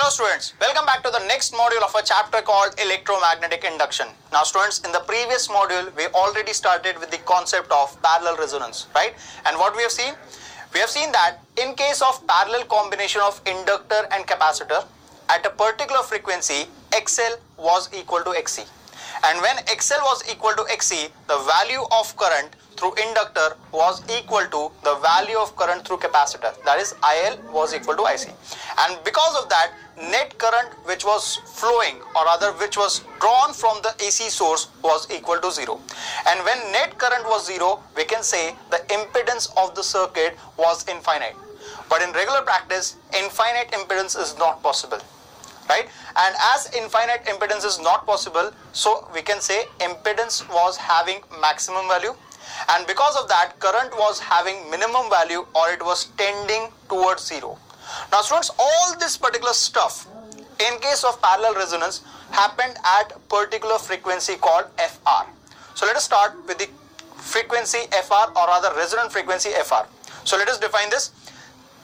Hello students, welcome back to the next module of a chapter called electromagnetic induction. Now students, in the previous module, we already started with the concept of parallel resonance, right? And what we have seen? We have seen that in case of parallel combination of inductor and capacitor, at a particular frequency, XL was equal to XC. And when XL was equal to XC, the value of current through inductor was equal to the value of current through capacitor, that is IL was equal to IC. And because of that, net current which was flowing, or rather which was drawn from the AC source, was equal to 0. And when net current was 0, we can say the impedance of the circuit was infinite. But in regular practice, infinite impedance is not possible, right? And as infinite impedance is not possible, so we can say impedance was having maximum value, and because of that, current was having minimum value, or it was tending towards 0. Now students, all this particular stuff in case of parallel resonance happened at a particular frequency called FR. So let us start with the frequency FR, or rather resonant frequency FR. So let us define this.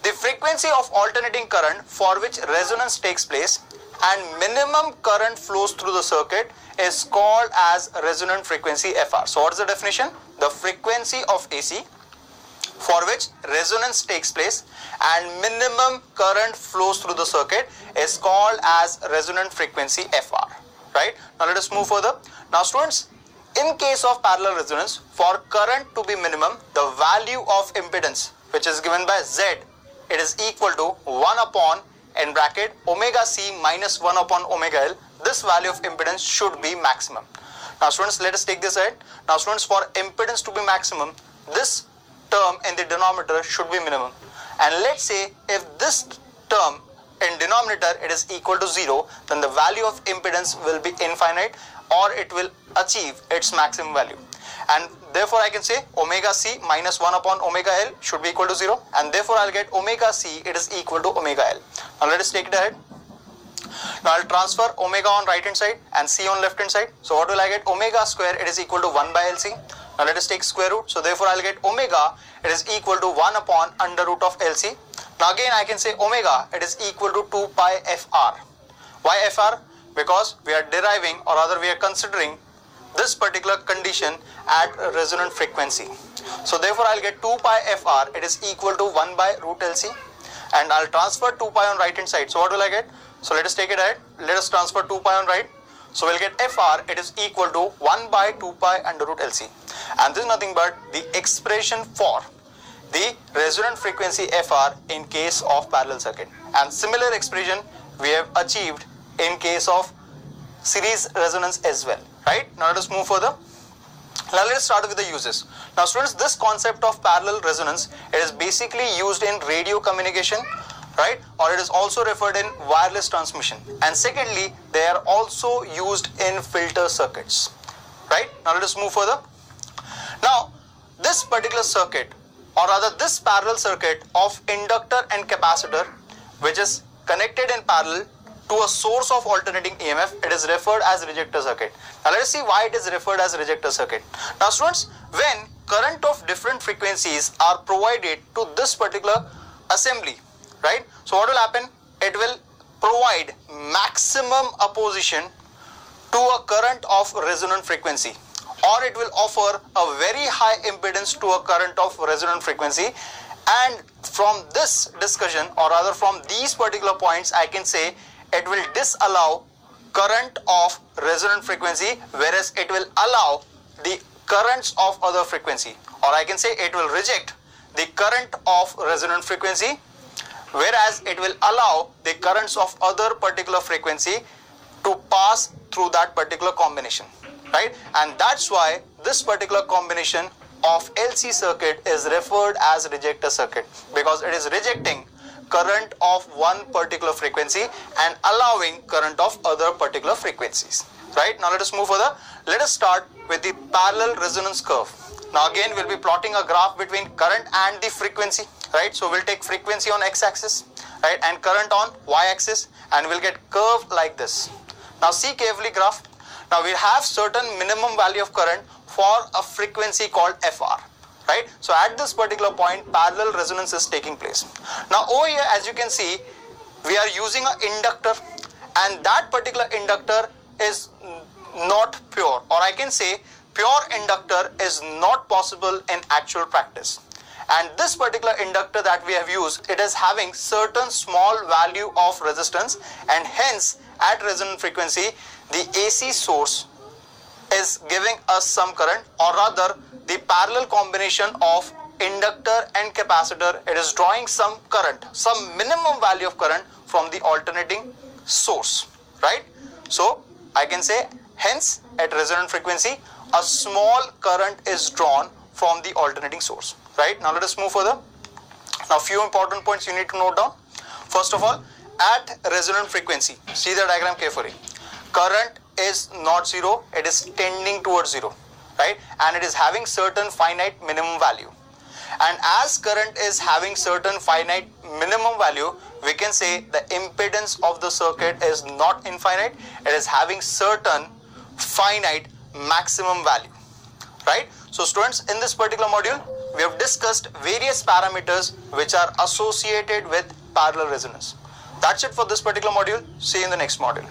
The frequency of alternating current for which resonance takes place and minimum current flows through the circuit is called as resonant frequency FR. So what is the definition? The frequency of AC for which resonance takes place and minimum current flows through the circuit is called as resonant frequency FR, right? Now let us move further. Now students, in case of parallel resonance, for current to be minimum, the value of impedance which is given by Z, it is equal to 1 upon in bracket omega C minus 1 upon omega L. This value of impedance should be maximum. Now students, let us take this ahead. Now students, for impedance to be maximum, this term in the denominator should be minimum. And let's say if this term in denominator it is equal to 0, then the value of impedance will be infinite, or it will achieve its maximum value. And therefore I can say omega C minus 1 upon omega L should be equal to 0, and therefore I'll get omega C, it is equal to omega L. Now let us take it ahead. Now I'll transfer omega on right hand side and C on left hand side. So what will I get? Omega square, it is equal to 1 by LC. Now let us take square root. So therefore I'll get omega, it is equal to 1 upon under root of LC. Now again I can say omega, it is equal to 2 pi FR. Why FR? Because we are deriving, or rather we are considering this particular condition at a resonant frequency. So therefore I'll get 2 pi FR, it is equal to 1 by root LC, and I'll transfer 2 pi on right hand side. So what will I get? So let us take it ahead. Let us transfer 2 pi on right. So we'll get FR, it is equal to 1 by 2 pi under root LC. And this is nothing but the expression for the resonant frequency FR in case of parallel circuit. And similar expression we have achieved in case of series resonance as well, right? Now let us move further. Now let us start with the uses. Now students, this concept of parallel resonance, it is basically used in radio communication, right? Or it is also referred in wireless transmission. And secondly, they are also used in filter circuits, right? Now let us move further. Now this particular circuit, or rather this parallel circuit of inductor and capacitor, which is connected in parallel to a source of alternating EMF, it is referred as rejector circuit. Now let us see why it is referred as rejector circuit. Now students, when current of different frequencies are provided to this particular assembly, right? So what will happen? It will provide maximum opposition to a current of resonant frequency, or it will offer a very high impedance to a current of resonant frequency. And from this discussion, or rather from these particular points, I can say it will disallow current of resonant frequency, whereas it will allow the currents of other frequency, or I can say it will reject the current of resonant frequency, whereas it will allow the currents of other particular frequency to pass through that particular combination, right? And that's why this particular combination of LC circuit is referred as rejector circuit, because it is rejecting current of one particular frequency and allowing current of other particular frequencies, right? Now let us move further. Let us start with the parallel resonance curve. Now again we'll be plotting a graph between current and the frequency, right? So we'll take frequency on x-axis, right, and current on y-axis, and we'll get curve like this. Now see carefully graph. Now we have certain minimum value of current for a frequency called FR, right? So at this particular point, parallel resonance is taking place. Now over here, as you can see, we are using an inductor, and that particular inductor is not pure, or I can say pure inductor is not possible in actual practice. And this particular inductor that we have used, it is having certain small value of resistance, and hence at resonant frequency the AC source is giving us some current, or rather the parallel combination of inductor and capacitor, it is drawing some current, some minimum value of current from the alternating source, right? So I can say hence at resonant frequency a small current is drawn from the alternating source, right? Now let us move further. Now few important points you need to note down. First of all, at resonant frequency, see the diagram carefully. Current is not zero, it is tending towards zero, right? And it is having certain finite minimum value. And as current is having certain finite minimum value, we can say the impedance of the circuit is not infinite, it is having certain finite maximum value, right? So students, in this particular module, we have discussed various parameters which are associated with parallel resonance. That's it for this particular module. See you in the next module.